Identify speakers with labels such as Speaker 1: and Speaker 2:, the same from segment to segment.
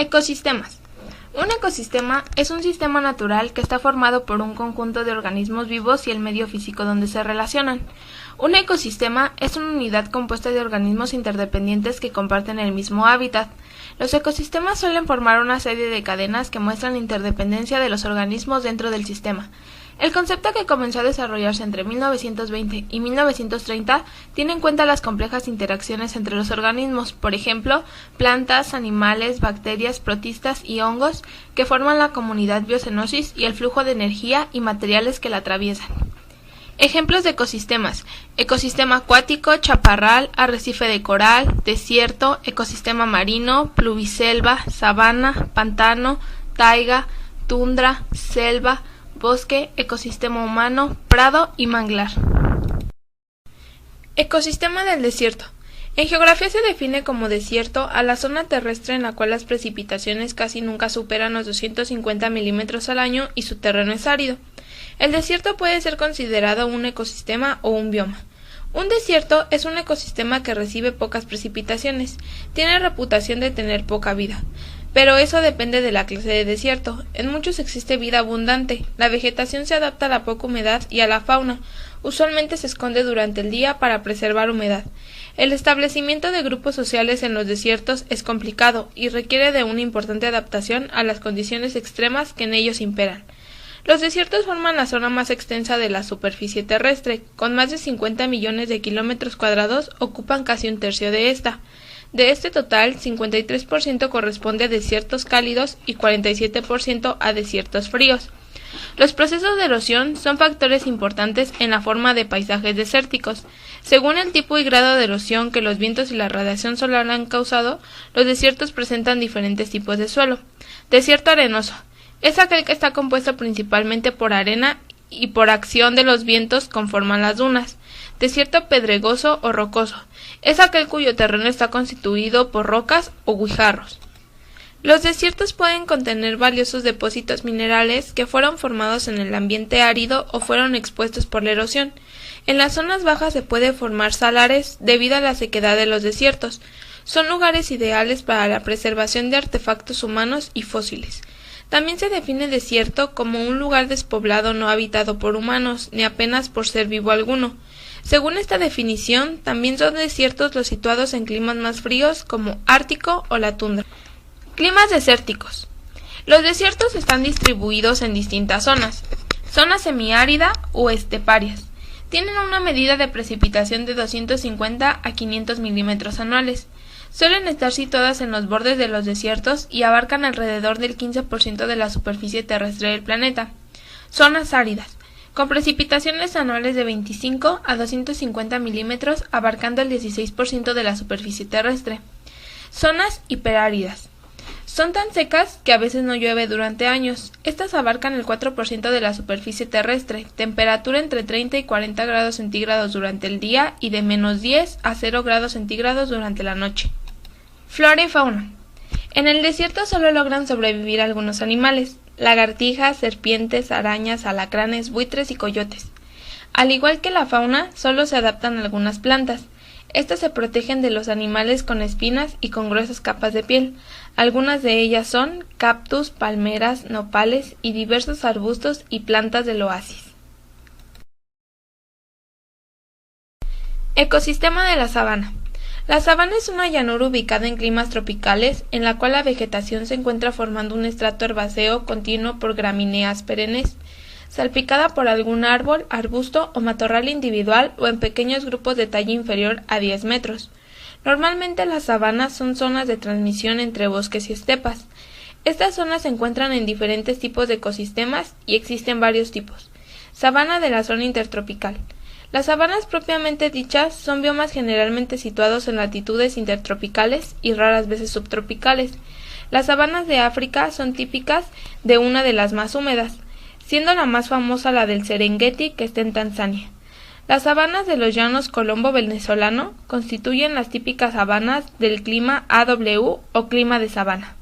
Speaker 1: Ecosistemas. Un ecosistema es un sistema natural que está formado por un conjunto de organismos vivos y el medio físico donde se relacionan. Un ecosistema es una unidad compuesta de organismos interdependientes que comparten el mismo hábitat. Los ecosistemas suelen formar una serie de cadenas que muestran la interdependencia de los organismos dentro del sistema. El concepto que comenzó a desarrollarse entre 1920 y 1930 tiene en cuenta las complejas interacciones entre los organismos, por ejemplo, plantas, animales, bacterias, protistas y hongos que forman la comunidad biocenosis y el flujo de energía y materiales que la atraviesan. Ejemplos de ecosistemas: ecosistema acuático, chaparral, arrecife de coral, desierto, ecosistema marino, pluviselva, sabana, pantano, taiga, tundra, selva, bosque, ecosistema humano, prado y manglar. Ecosistema del desierto. En geografía se define como desierto a la zona terrestre en la cual las precipitaciones casi nunca superan los 250 milímetros al año y su terreno es árido. El desierto puede ser considerado un ecosistema o un bioma. Un desierto es un ecosistema que recibe pocas precipitaciones, tiene reputación de tener poca vida. Pero eso depende de la clase de desierto. En muchos existe vida abundante. La vegetación se adapta a la poca humedad y a la fauna. Usualmente se esconde durante el día para preservar humedad. El establecimiento de grupos sociales en los desiertos es complicado y requiere de una importante adaptación a las condiciones extremas que en ellos imperan. Los desiertos forman la zona más extensa de la superficie terrestre. Con más de 50 millones de kilómetros cuadrados ocupan casi un tercio de esta. De este total, 53% corresponde a desiertos cálidos y 47% a desiertos fríos. Los procesos de erosión son factores importantes en la forma de paisajes desérticos. Según el tipo y grado de erosión que los vientos y la radiación solar han causado, los desiertos presentan diferentes tipos de suelo. Desierto arenoso. Es aquel que está compuesto principalmente por arena y por acción de los vientos conforman las dunas. Desierto pedregoso o rocoso. Es aquel cuyo terreno está constituido por rocas o guijarros. Los desiertos pueden contener valiosos depósitos minerales que fueron formados en el ambiente árido o fueron expuestos por la erosión. En las zonas bajas se puede formar salares debido a la sequedad de los desiertos. Son lugares ideales para la preservación de artefactos humanos y fósiles. También se define desierto como un lugar despoblado no habitado por humanos, ni apenas por ser vivo alguno. Según esta definición, también son desiertos los situados en climas más fríos como Ártico o la tundra. Climas desérticos. Los desiertos están distribuidos en distintas zonas. Zona semiárida o esteparias. Tienen una medida de precipitación de 250 a 500 milímetros anuales. Suelen estar situadas en los bordes de los desiertos y abarcan alrededor del 15% de la superficie terrestre del planeta. Zonas áridas, con precipitaciones anuales de 25 a 250 milímetros, abarcando el 16% de la superficie terrestre. Zonas hiperáridas. Son tan secas que a veces no llueve durante años. Estas abarcan el 4% de la superficie terrestre, temperatura entre 30 y 40 grados centígrados durante el día y de menos 10 a 0 grados centígrados durante la noche. Flora y fauna. En el desierto solo logran sobrevivir algunos animales: lagartijas, serpientes, arañas, alacranes, buitres y coyotes. Al igual que la fauna, solo se adaptan algunas plantas. Estas se protegen de los animales con espinas y con gruesas capas de piel. Algunas de ellas son cactus, palmeras, nopales y diversos arbustos y plantas del oasis. Ecosistema de la sabana. La sabana es una llanura ubicada en climas tropicales, en la cual la vegetación se encuentra formando un estrato herbáceo continuo por gramíneas perennes, salpicada por algún árbol, arbusto o matorral individual o en pequeños grupos de talla inferior a 10 metros. Normalmente las sabanas son zonas de transmisión entre bosques y estepas. Estas zonas se encuentran en diferentes tipos de ecosistemas y existen varios tipos. Sabana de la zona intertropical. Las sabanas propiamente dichas son biomas generalmente situados en latitudes intertropicales y raras veces subtropicales. Las sabanas de África son típicas de una de las más húmedas, siendo la más famosa la del Serengeti, que está en Tanzania. Las sabanas de los llanos colombo-venezolano constituyen las típicas sabanas del clima AW o clima de sabana.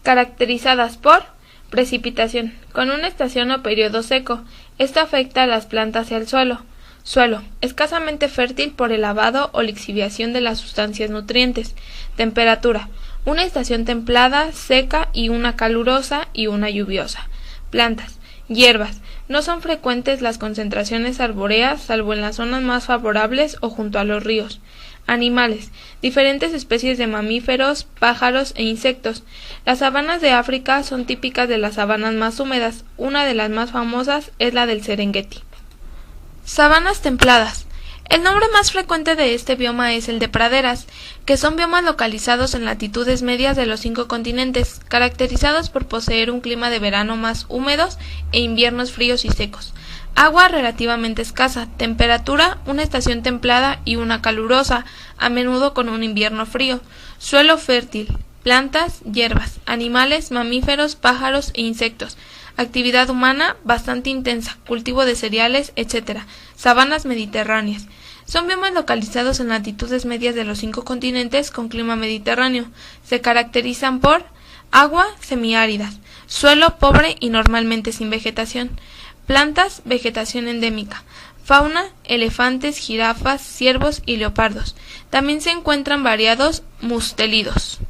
Speaker 1: Caracterizadas por precipitación, con una estación o periodo seco. Esto afecta a las plantas y al suelo. Suelo, escasamente fértil por el lavado o lixiviación de las sustancias nutrientes. Temperatura, una estación templada, seca y una calurosa y una lluviosa. Plantas. Hierbas. No son frecuentes las concentraciones arbóreas salvo en las zonas más favorables o junto a los ríos. Animales. Diferentes especies de mamíferos, pájaros e insectos. Las sabanas de África son típicas de las sabanas más húmedas. Una de las más famosas es la del Serengeti. Sabanas templadas. El nombre más frecuente de este bioma es el de praderas, que son biomas localizados en latitudes medias de los 5 continentes, caracterizados por poseer un clima de verano más húmedos e inviernos fríos y secos. Agua relativamente escasa, temperatura, una estación templada y una calurosa, a menudo con un invierno frío. Suelo fértil, plantas, hierbas, animales, mamíferos, pájaros e insectos. Actividad humana bastante intensa, cultivo de cereales, etc. Sabanas mediterráneas. Son biomas localizados en latitudes medias de los 5 continentes con clima mediterráneo. Se caracterizan por agua semiáridas, suelo pobre y normalmente sin vegetación. Plantas, vegetación endémica. Fauna, elefantes, jirafas, ciervos y leopardos. También se encuentran variados mustélidos.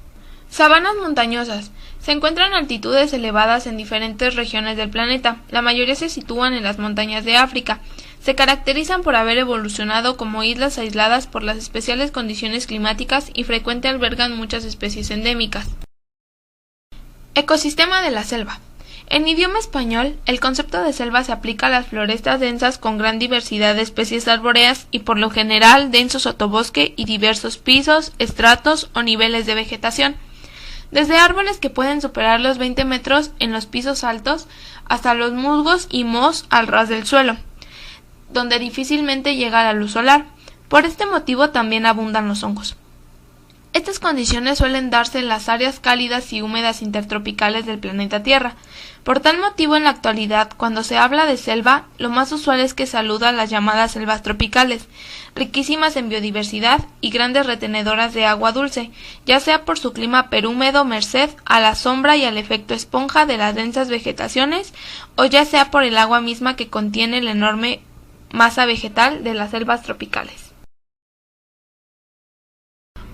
Speaker 1: Sabanas montañosas. Se encuentran en altitudes elevadas en diferentes regiones del planeta. La mayoría se sitúan en las montañas de África. Se caracterizan por haber evolucionado como islas aisladas por las especiales condiciones climáticas y frecuentemente albergan muchas especies endémicas. Ecosistema de la selva. En idioma español, el concepto de selva se aplica a las florestas densas con gran diversidad de especies arbóreas y por lo general denso sotobosque y diversos pisos, estratos o niveles de vegetación. Desde árboles que pueden superar los 20 metros en los pisos altos hasta los musgos y mohos al ras del suelo, donde difícilmente llega la luz solar. Por este motivo también abundan los hongos. Estas condiciones suelen darse en las áreas cálidas y húmedas intertropicales del planeta Tierra. Por tal motivo, en la actualidad, cuando se habla de selva, lo más usual es que se aluda a las llamadas selvas tropicales, riquísimas en biodiversidad y grandes retenedoras de agua dulce, ya sea por su clima perhúmedo merced a la sombra y al efecto esponja de las densas vegetaciones, o ya sea por el agua misma que contiene la enorme masa vegetal de las selvas tropicales.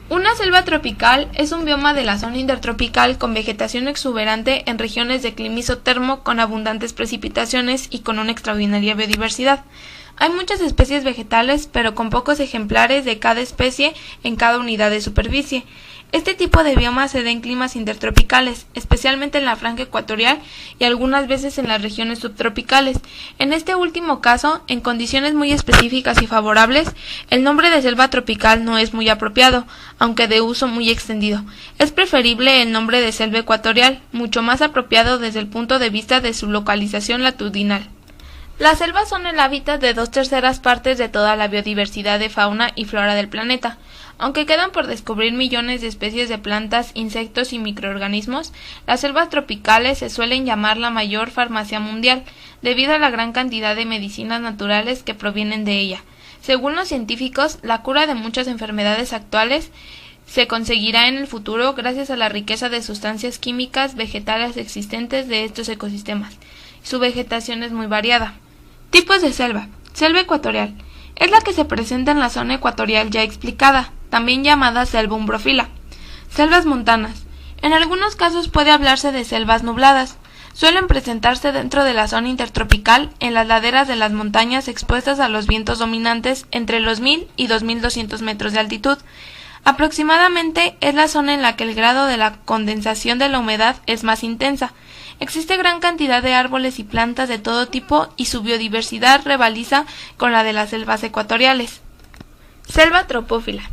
Speaker 1: Una selva tropical es un bioma de la zona intertropical con vegetación exuberante en regiones de clima isotermo con abundantes precipitaciones y con una extraordinaria biodiversidad. Hay muchas especies vegetales, pero con pocos ejemplares de cada especie en cada unidad de superficie. Este tipo de bioma se da en climas intertropicales, especialmente en la franja ecuatorial y algunas veces en las regiones subtropicales. En este último caso, en condiciones muy específicas y favorables, el nombre de selva tropical no es muy apropiado, aunque de uso muy extendido. Es preferible el nombre de selva ecuatorial, mucho más apropiado desde el punto de vista de su localización latitudinal. Las selvas son el hábitat de 2/3 partes de toda la biodiversidad de fauna y flora del planeta. Aunque quedan por descubrir millones de especies de plantas, insectos y microorganismos, las selvas tropicales se suelen llamar la mayor farmacia mundial, debido a la gran cantidad de medicinas naturales que provienen de ella. Según los científicos, la cura de muchas enfermedades actuales se conseguirá en el futuro gracias a la riqueza de sustancias químicas vegetales existentes de estos ecosistemas. Su vegetación es muy variada. Tipos de selva. Selva ecuatorial. Es la que se presenta en la zona ecuatorial ya explicada, también llamada selva umbrófila. Selvas montanas. En algunos casos puede hablarse de selvas nubladas. Suelen presentarse dentro de la zona intertropical en las laderas de las montañas expuestas a los vientos dominantes entre los 1000 y 2200 metros de altitud. Aproximadamente es la zona en la que el grado de la condensación de la humedad es más intensa. Existe gran cantidad de árboles y plantas de todo tipo y su biodiversidad rivaliza con la de las selvas ecuatoriales. Selva tropófila.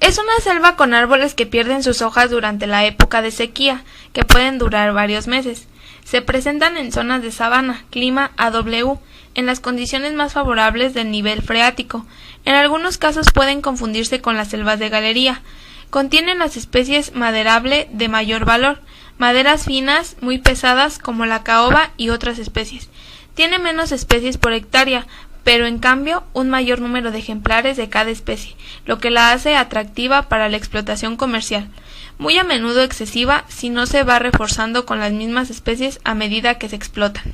Speaker 1: Es una selva con árboles que pierden sus hojas durante la época de sequía, que pueden durar varios meses. Se presentan en zonas de sabana, clima AW, en las condiciones más favorables del nivel freático. En algunos casos pueden confundirse con las selvas de galería. Contienen las especies maderable de mayor valor, maderas finas, muy pesadas como la caoba y otras especies. Tiene menos especies por hectárea, pero en cambio un mayor número de ejemplares de cada especie, lo que la hace atractiva para la explotación comercial, muy a menudo excesiva si no se va reforzando con las mismas especies a medida que se explotan.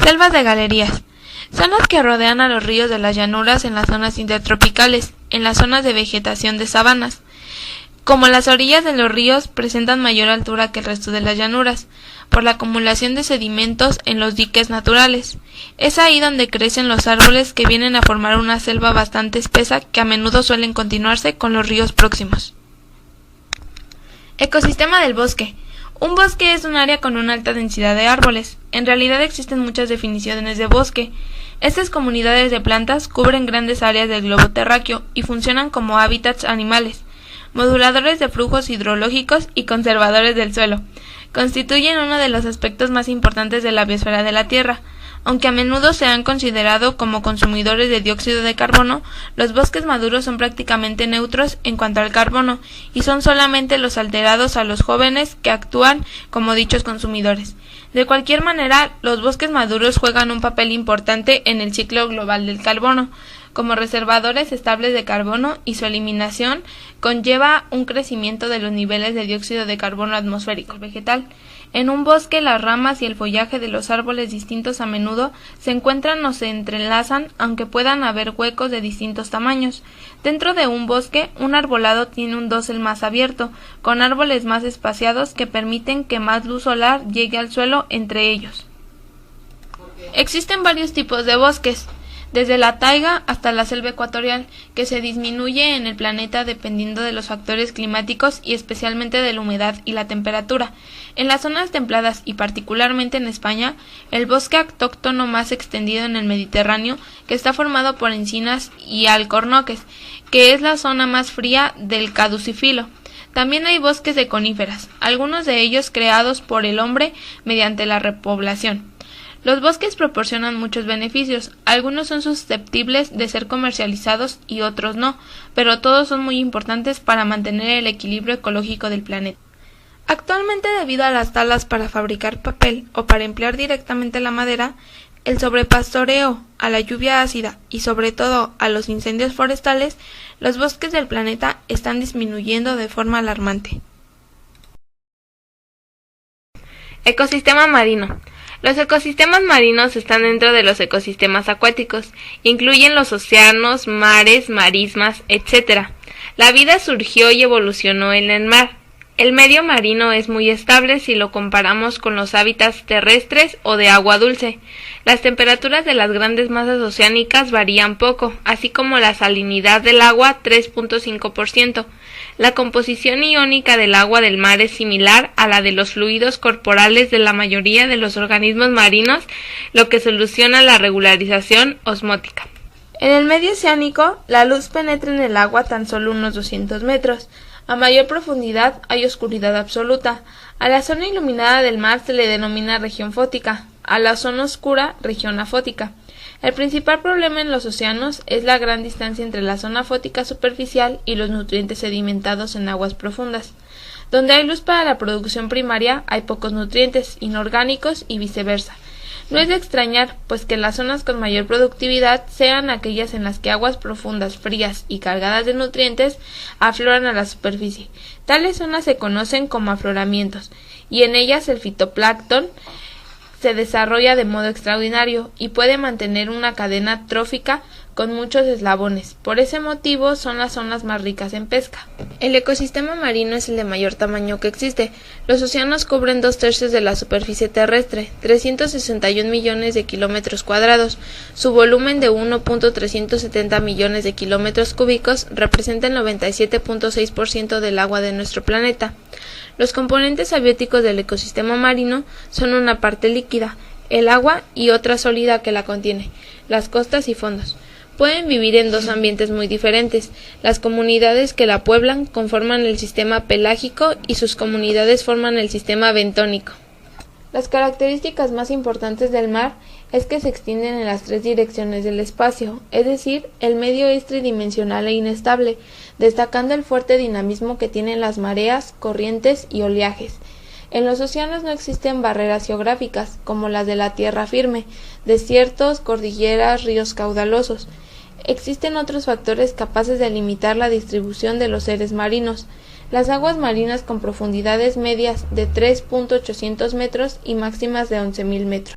Speaker 1: Selvas de galerías. Son las que rodean a los ríos de las llanuras en las zonas intertropicales, en las zonas de vegetación de sabanas, Como las orillas de los ríos presentan mayor altura que el resto de las llanuras, por la acumulación de sedimentos en los diques naturales. Es ahí donde crecen los árboles que vienen a formar una selva bastante espesa que a menudo suelen continuarse con los ríos próximos. Ecosistema del bosque. Un bosque es un área con una alta densidad de árboles. En realidad existen muchas definiciones de bosque. Estas comunidades de plantas cubren grandes áreas del globo terráqueo y funcionan como hábitats animales, moduladores de flujos hidrológicos y conservadores del suelo. Constituyen uno de los aspectos más importantes de la biosfera de la Tierra. Aunque a menudo se han considerado como consumidores de dióxido de carbono, los bosques maduros son prácticamente neutros en cuanto al carbono, y son solamente los alterados a los jóvenes que actúan como dichos consumidores. De cualquier manera, los bosques maduros juegan un papel importante en el ciclo global del carbono, como reservadores estables de carbono, y su eliminación conlleva un crecimiento de los niveles de dióxido de carbono atmosférico vegetal. En un bosque, las ramas y el follaje de los árboles distintos a menudo se encuentran o se entrelazan, aunque puedan haber huecos de distintos tamaños. Dentro de un bosque, un arbolado tiene un dosel más abierto, con árboles más espaciados que permiten que más luz solar llegue al suelo entre ellos. Existen varios tipos de bosques, desde la taiga hasta la selva ecuatorial, que se disminuye en el planeta dependiendo de los factores climáticos y especialmente de la humedad y la temperatura. En las zonas templadas y particularmente en España, el bosque autóctono más extendido en el Mediterráneo, que está formado por encinas y alcornoques, que es la zona más fría del caducifilo. También hay bosques de coníferas, algunos de ellos creados por el hombre mediante la repoblación. Los bosques proporcionan muchos beneficios, algunos son susceptibles de ser comercializados y otros no, pero todos son muy importantes para mantener el equilibrio ecológico del planeta. Actualmente, debido a las talas para fabricar papel o para emplear directamente la madera, el sobrepastoreo, a la lluvia ácida y sobre todo a los incendios forestales, los bosques del planeta están disminuyendo de forma alarmante. Ecosistema marino. Los ecosistemas marinos están dentro de los ecosistemas acuáticos, incluyen los océanos, mares, marismas, etc. La vida surgió y evolucionó en el mar. El medio marino es muy estable si lo comparamos con los hábitats terrestres o de agua dulce. Las temperaturas de las grandes masas oceánicas varían poco, así como la salinidad del agua 3.5%. La composición iónica del agua del mar es similar a la de los fluidos corporales de la mayoría de los organismos marinos, lo que soluciona la regularización osmótica. En el medio oceánico, la luz penetra en el agua tan solo unos 200 metros. A mayor profundidad hay oscuridad absoluta. A la zona iluminada del mar se le denomina región fótica, a la zona oscura región afótica. El principal problema en los océanos es la gran distancia entre la zona fótica superficial y los nutrientes sedimentados en aguas profundas. Donde hay luz para la producción primaria hay pocos nutrientes inorgánicos y viceversa. No es de extrañar, pues que las zonas con mayor productividad sean aquellas en las que aguas profundas, frías y cargadas de nutrientes afloran a la superficie. Tales zonas se conocen como afloramientos, y en ellas el fitoplancton se desarrolla de modo extraordinario y puede mantener una cadena trófica con muchos eslabones. Por ese motivo son las zonas más ricas en pesca. El ecosistema marino es el de mayor tamaño que existe. Los océanos cubren 2/3 de la superficie terrestre, 361 millones de kilómetros cuadrados. Su volumen de 1.370 millones de kilómetros cúbicos representa el 97.6% del agua de nuestro planeta. Los componentes abióticos del ecosistema marino son una parte líquida, el agua, y otra sólida que la contiene, las costas y fondos. Pueden vivir en dos ambientes muy diferentes. Las comunidades que la pueblan conforman el sistema pelágico y sus comunidades forman el sistema bentónico. Las características más importantes del mar es que se extienden en las tres direcciones del espacio, es decir, el medio es tridimensional e inestable, destacando el fuerte dinamismo que tienen las mareas, corrientes y oleajes. En los océanos no existen barreras geográficas, como las de la tierra firme, desiertos, cordilleras, ríos caudalosos. Existen otros factores capaces de limitar la distribución de los seres marinos. Las aguas marinas con profundidades medias de 3.800 metros y máximas de 11.000 metros.